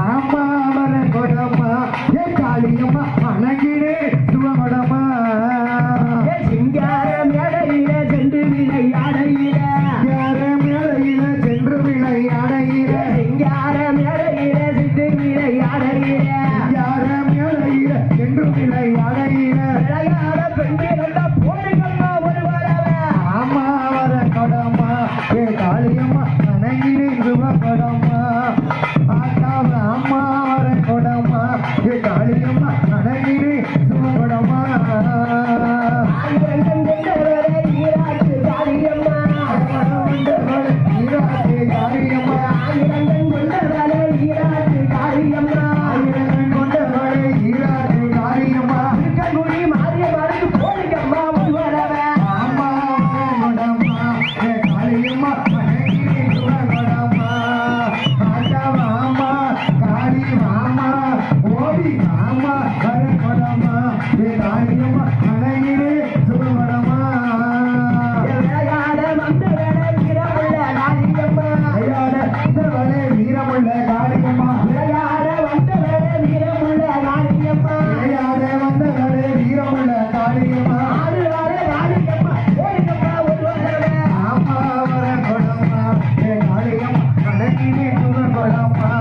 அம்மா வர கொடம்மா ஏ காளியம்மா அணங்கினே சுவமடமா சிங்கார மேடையில சென்று விளையாடையில சென்று விளையாடையில சிங்கார மேடையில சென்று விளையாடையில சென்று விளையாடையில விளையாட பெண்கள் போடுங்கம்மா ஒரு வரவ அம்மா வர கொடம்மா ஏ காளியம்மா அணங்கினே சுவமடமா ஆத்தாவ அம்மா வர கொடம்மா ஏ காளியம்மா அணங்கினே சுவமடமா வீரமுள்ள காளியம்மா விளையாட வந்தவளே வீரமுள்ள காளியம்மா விளையாட வந்தவளே வீரமுள்ள காளியம்மா ஆறு வார காளியம்மா போடுங்கம்மா ஒரு வரவ அம்மா வர கொடம்மா ஏ காளியம்மா அடங்கினே சுவ கொடம்மா